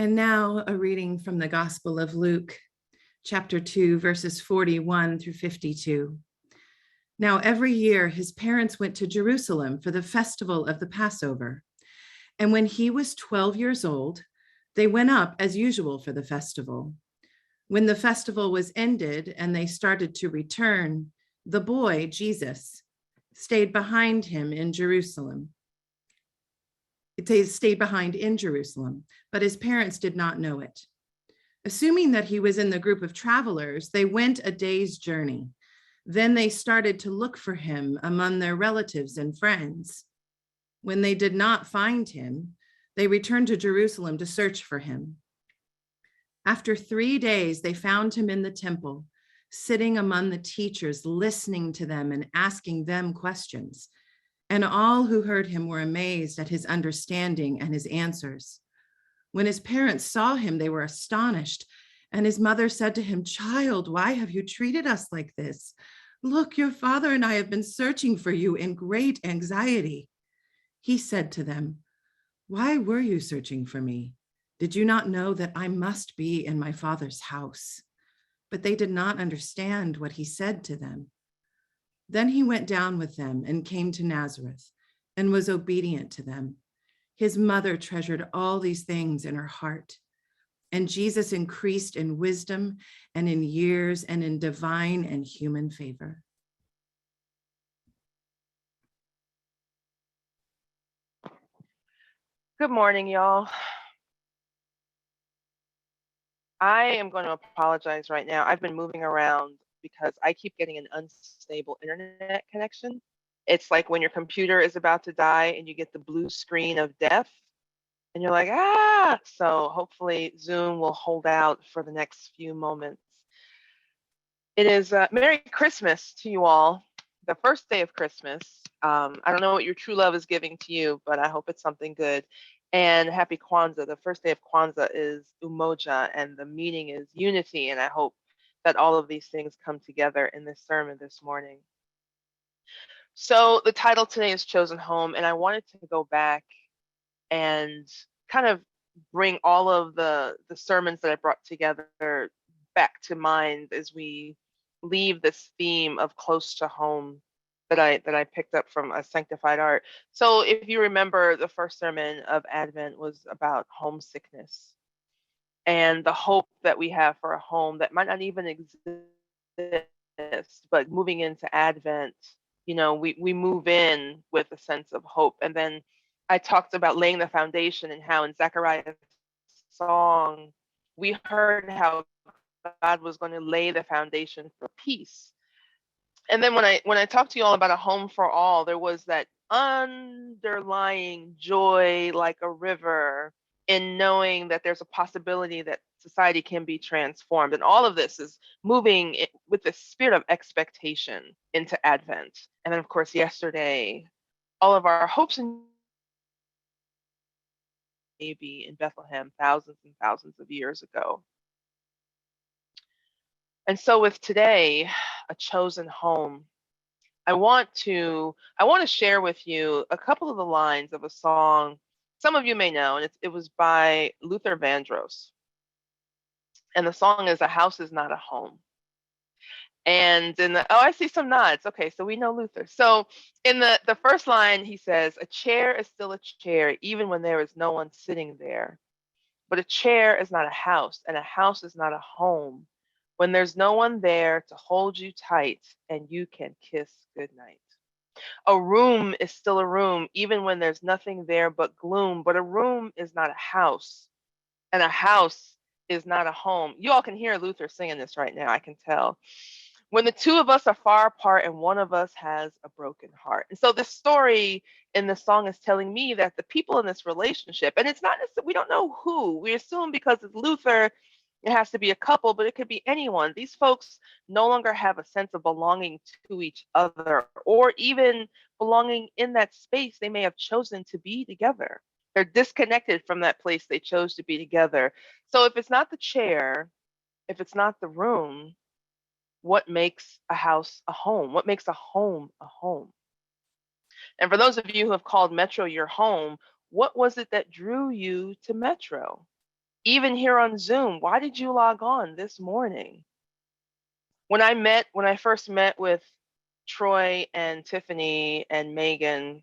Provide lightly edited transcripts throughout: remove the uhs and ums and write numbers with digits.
And now a reading from the Gospel of Luke, chapter 2, verses 41 through 52. Now every year his parents went to Jerusalem for the festival of the Passover. And when he was 12 years old, they went up as usual for the festival. When the festival was ended and they started to return, the boy, Jesus, stayed behind in Jerusalem, but his parents did not know it. Assuming that he was in the group of travelers, they went a day's journey. Then they started to look for him among their relatives and friends. When they did not find him, they returned to Jerusalem to search for him. After 3 days, they found him in the temple, sitting among the teachers, listening to them and asking them questions. And all who heard him were amazed at his understanding and his answers. When his parents saw him, they were astonished. And his mother said to him, "Child, why have you treated us like this? Look, your father and I have been searching for you in great anxiety." He said to them, "Why were you searching for me? Did you not know that I must be in my father's house?" But they did not understand what he said to them. Then he went down with them and came to Nazareth and was obedient to them. His mother treasured all these things in her heart. And Jesus increased in wisdom and in years and in divine and human favor. Good morning, y'all. I am going to apologize right now. I've been moving around because I keep getting an unstable internet connection. It's like when your computer is about to die and you get the blue screen of death and you're like, ah! So hopefully Zoom will hold out for the next few moments. It is Merry Christmas to you all. The first day of Christmas. I don't know what your true love is giving to you, but I hope it's something good. And happy Kwanzaa. The first day of Kwanzaa is Umoja, and the meaning is unity. And I hope that all of these things come together in this sermon this morning. So the title today is Chosen Home, and I wanted to go back and kind of bring all of the sermons that I brought together back to mind as we leave this theme of close to home that I picked up from a Sanctified Art. So if you remember, the first sermon of Advent was about homesickness and the hope that we have for a home that might not even exist, but moving into Advent, you know, we move in with a sense of hope. And then I talked about laying the foundation and how in Zechariah's song, we heard how God was going to lay the foundation for peace. And then when I talked to you all about a home for all, there was that underlying joy like a river in knowing that there's a possibility that society can be transformed. And all of this is moving with the spirit of expectation into Advent. And then, of course, yesterday, all of our hopes and maybe in Bethlehem thousands and thousands of years ago. And so with today, a chosen home, I want to share with you a couple of the lines of a song some of you may know, and it was by Luther Vandross. And the song is "A House Is Not a Home." And I see some nods. Okay, so we know Luther. So in the first line, he says, "A chair is still a chair, even when there is no one sitting there. But a chair is not a house, and a house is not a home when there's no one there to hold you tight and you can kiss goodnight. A room is still a room, even when there's nothing there but gloom. But a room is not a house, and a house is not a home." You all can hear Luther singing this right now, I can tell. "When the two of us are far apart and one of us has a broken heart." And so this story in the song is telling me that the people in this relationship, and it's not necessarily, we don't know who, we assume because it's Luther, it has to be a couple, but it could be anyone. These folks no longer have a sense of belonging to each other or even belonging in that space they may have chosen to be together. They're disconnected from that place they chose to be together. So if it's not the chair, if it's not the room, what makes a house a home? What makes a home a home? And for those of you who have called Metro your home, what was it that drew you to Metro? Even here on Zoom, why did you log on this morning? When I first met with Troy and Tiffany and Megan,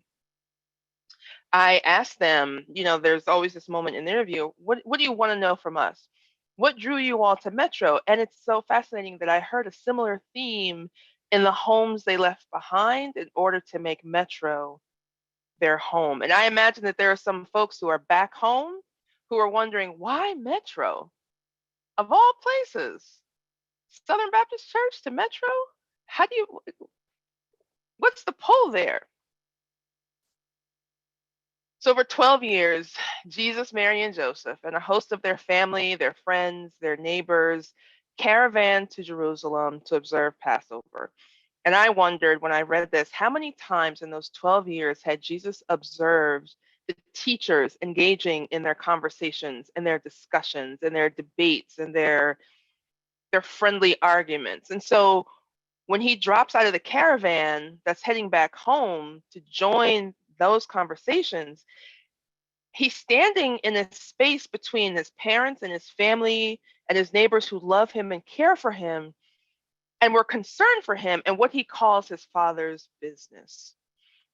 I asked them, there's always this moment in the interview, what do you want to know from us? What drew you all to Metro? And it's so fascinating that I heard a similar theme in the homes they left behind in order to make Metro their home. And I imagine that there are some folks who are back home who are wondering, why Metro? Of all places, Southern Baptist Church to Metro? How do you, what's the pull there? So for 12 years, Jesus, Mary, and Joseph, and a host of their family, their friends, their neighbors, caravaned to Jerusalem to observe Passover. And I wondered when I read this, how many times in those 12 years had Jesus observed the teachers engaging in their conversations, in their discussions, in their debates, in their friendly arguments? And so when he drops out of the caravan that's heading back home to join those conversations, he's standing in a space between his parents and his family and his neighbors who love him and care for him and were concerned for him and what he calls his father's business.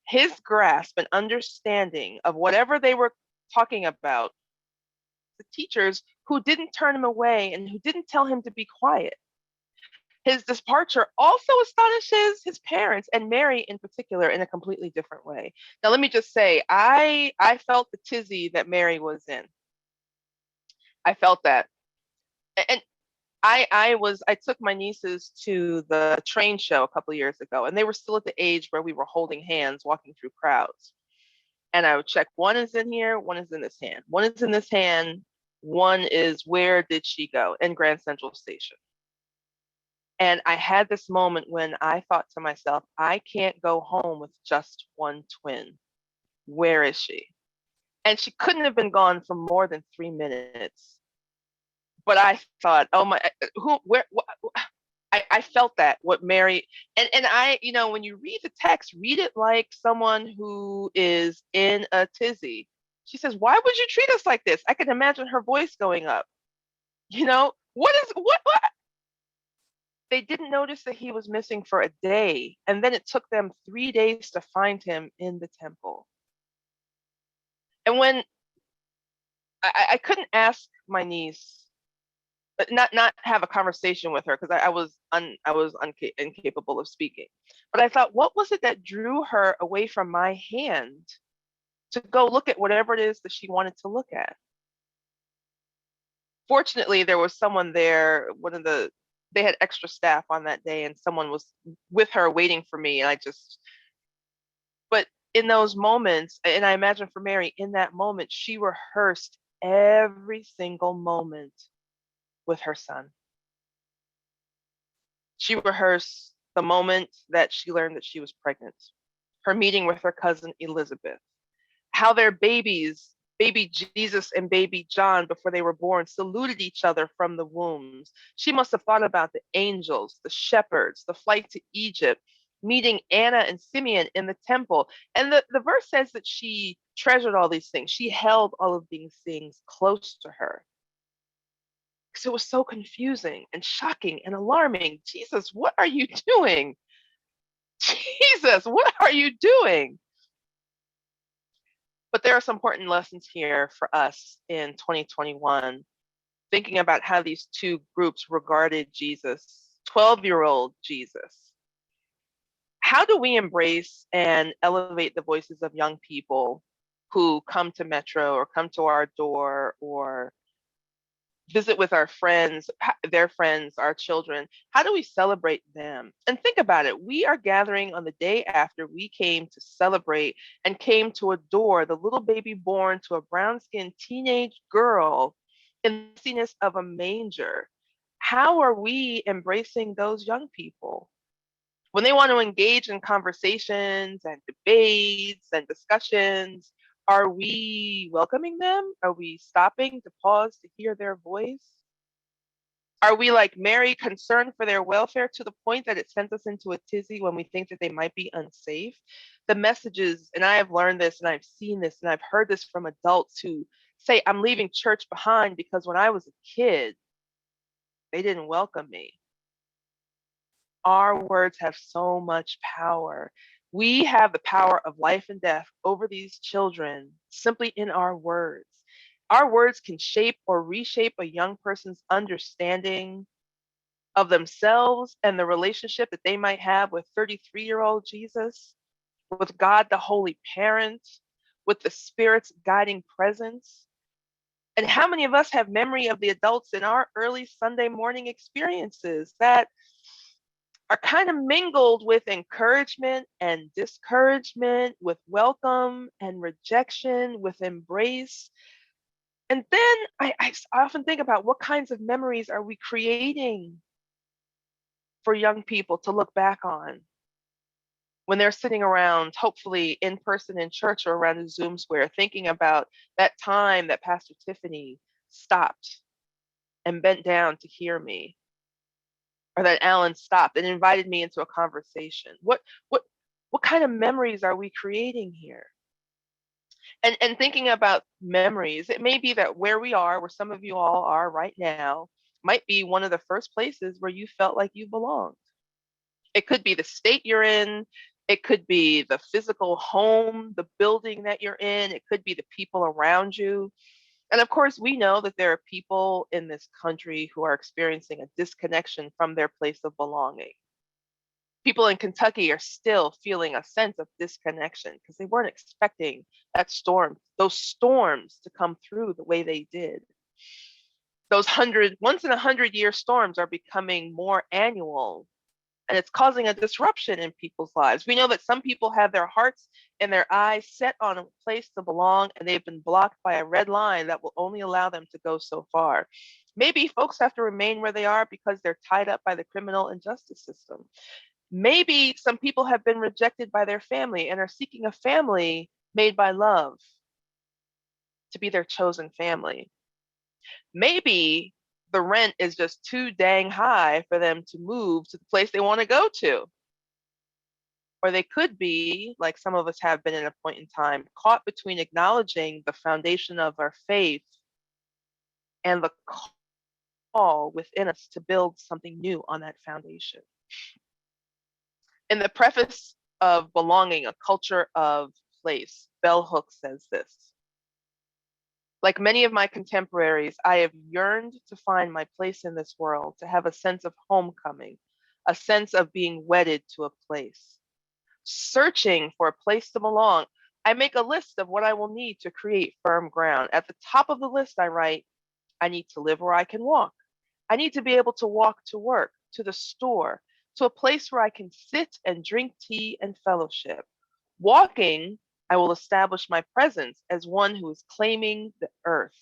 His grasp and understanding of whatever they were talking about, the teachers who didn't turn him away and who didn't tell him to be quiet. His departure also astonishes his parents and Mary in particular in a completely different way. Now, let me just say, I felt the tizzy that Mary was in. I felt that. And I took my nieces to the train show a couple of years ago, and they were still at the age where we were holding hands, walking through crowds. And I would check, one is in here, one is in this hand. One is in this hand, one is where did she go? In Grand Central Station. And I had this moment when I thought to myself, I can't go home with just one twin. Where is she? And she couldn't have been gone for more than 3 minutes. But I thought, oh my, who, where, I felt that what Mary, and I, when you read the text, read it like someone who is in a tizzy. She says, why would you treat us like this? I can imagine her voice going up. What? They didn't notice that he was missing for a day, and then it took them 3 days to find him in the temple. And when I couldn't ask my niece, but not have a conversation with her because I was incapable of speaking. But I thought, what was it that drew her away from my hand to go look at whatever it is that she wanted to look at? Fortunately, there was someone there. They had extra staff on that day, and someone was with her waiting for me. And but in those moments, and I imagine for Mary, in that moment, she rehearsed every single moment with her son. She rehearsed the moment that she learned that she was pregnant, her meeting with her cousin Elizabeth, how their babies, baby Jesus and baby John, before they were born, saluted each other from the wombs. She must have thought about the angels, the shepherds, the flight to Egypt, meeting Anna and Simeon in the temple. And the verse says that she treasured all these things. She held all of these things close to her. Because it was so confusing and shocking and alarming. Jesus, what are you doing? Jesus, what are you doing? But there are some important lessons here for us in 2021, thinking about how these two groups regarded Jesus, 12-year-old Jesus. How do we embrace and elevate the voices of young people who come to Metro or come to our door or visit with our friends, their friends, our children? How do we celebrate them? And think about it. We are gathering on the day after we came to celebrate and came to adore the little baby born to a brown-skinned teenage girl in the messiness of a manger. How are we embracing those young people? When they want to engage in conversations and debates and discussions, are we welcoming them? Are we stopping to pause to hear their voice? Are we, like Mary, concerned for their welfare to the point that it sends us into a tizzy when we think that they might be unsafe? The messages, and I have learned this and I've seen this and I've heard this from adults who say I'm leaving church behind because when I was a kid, they didn't welcome me. Our words have so much power. We have the power of life and death over these children simply in our words. Our words can shape or reshape a young person's understanding of themselves and the relationship that they might have with 33-year-old Jesus, with God the Holy Parent, with the Spirit's guiding presence. And how many of us have memory of the adults in our early Sunday morning experiences that are kind of mingled with encouragement and discouragement, with welcome and rejection, with embrace? And then I often think about what kinds of memories are we creating for young people to look back on when they're sitting around, hopefully in person in church or around a Zoom square, thinking about that time that Pastor Tiffany stopped and bent down to hear me, or that Alan stopped and invited me into a conversation. What kind of memories are we creating here? And thinking about memories, it may be that where we are, where some of you all are right now, might be one of the first places where you felt like you belonged. It could be the state you're in. It could be the physical home, the building that you're in. It could be the people around you. And of course, we know that there are people in this country who are experiencing a disconnection from their place of belonging. People in Kentucky are still feeling a sense of disconnection because they weren't expecting those storms to come through the way they did. Those once in 100-year storms are becoming more annual, and it's causing a disruption in people's lives. We know that some people have their hearts and their eyes set on a place to belong, and they've been blocked by a red line that will only allow them to go so far. Maybe folks have to remain where they are because they're tied up by the criminal and justice system. Maybe some people have been rejected by their family and are seeking a family made by love to be their chosen family. Maybe the rent is just too dang high for them to move to the place they want to go to. Or they could be, like some of us have been at a point in time, caught between acknowledging the foundation of our faith and the call within us to build something new on that foundation. In the preface of Belonging, A Culture of Place, Bell Hooks says this: like many of my contemporaries, I have yearned to find my place in this world, to have a sense of homecoming, a sense of being wedded to a place. Searching for a place to belong, I make a list of what I will need to create firm ground. At the top of the list, I write, I need to live where I can walk. I need to be able to walk to work, to the store, to a place where I can sit and drink tea and fellowship. Walking, I will establish my presence as one who is claiming the earth,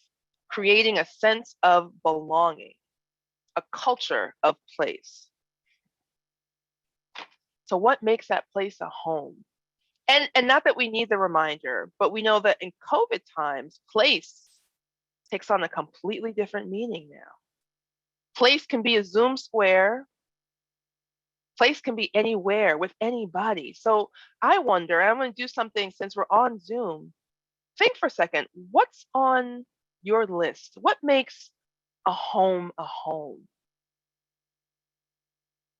creating a sense of belonging, a culture of place. So what makes that place a home? And not that we need the reminder, but we know that in COVID times, place takes on a completely different meaning now. Place can be a Zoom square. Place can be anywhere with anybody. So I wonder, I'm going to do something since we're on Zoom. Think for a second, what's on your list? What makes a home a home?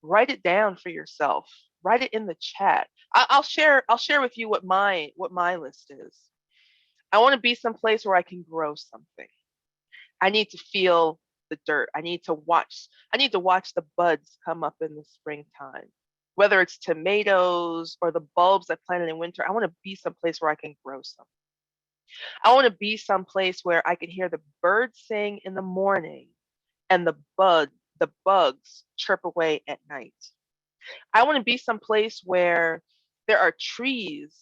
Write it down for yourself. Write it in the chat. I'll share with you what my list is. I want to be someplace where I can grow something. I need to feel the dirt. I need to watch the buds come up in the springtime. Whether it's tomatoes or the bulbs I planted in winter, I want to be someplace where I can grow something. I want to be someplace where I can hear the birds sing in the morning and the bugs chirp away at night. I want to be someplace where there are trees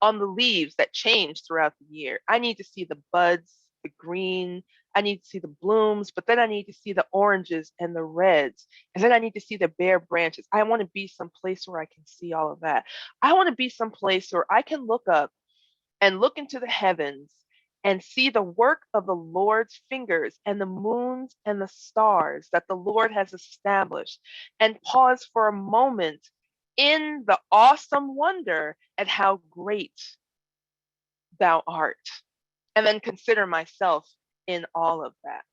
on the leaves that change throughout the year. I need to see the buds, the green. I need to see the blooms, but then I need to see the oranges and the reds. And then I need to see the bare branches. I want to be someplace where I can see all of that. I want to be someplace where I can look up and look into the heavens and see the work of the Lord's fingers and the moons and the stars that the Lord has established, and pause for a moment in the awesome wonder at how great thou art. and then consider myself in all of that.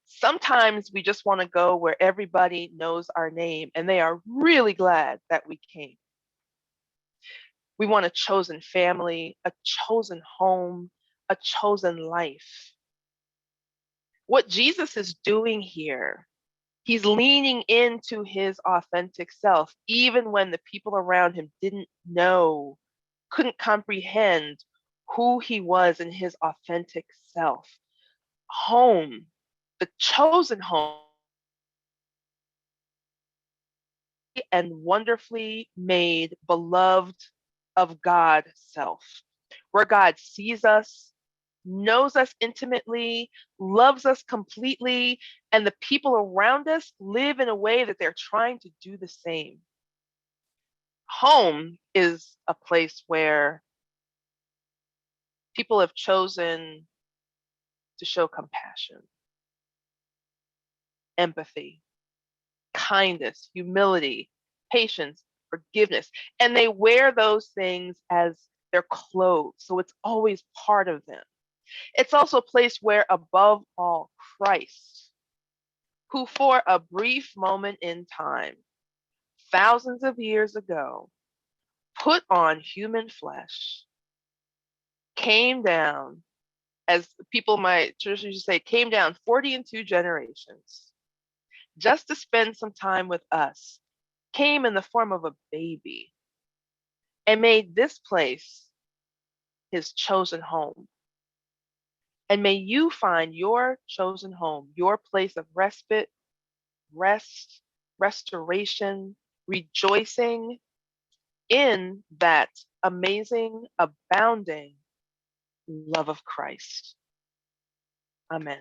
Sometimes we just want to go where everybody knows our name and they are really glad that we came. We want a chosen family, a chosen home, a chosen life. What Jesus is doing here, he's leaning into his authentic self, even when the people around him didn't know, couldn't comprehend who he was in his authentic self. Home, the chosen home, and wonderfully made, beloved of God self, where God sees us, knows us intimately, loves us completely, and the people around us live in a way that they're trying to do the same. Home is a place where people have chosen to show compassion, empathy, kindness, humility, patience, forgiveness. And they wear those things as their clothes. So it's always part of them. It's also a place where, above all, Christ, who for a brief moment in time, thousands of years ago, put on human flesh, came down, as people my church used to say, came down 40 and 2 generations just to spend some time with us, came in the form of a baby and made this place his chosen home. And may you find your chosen home, your place of respite, rest, restoration, rejoicing in that amazing, abounding love of Christ. Amen.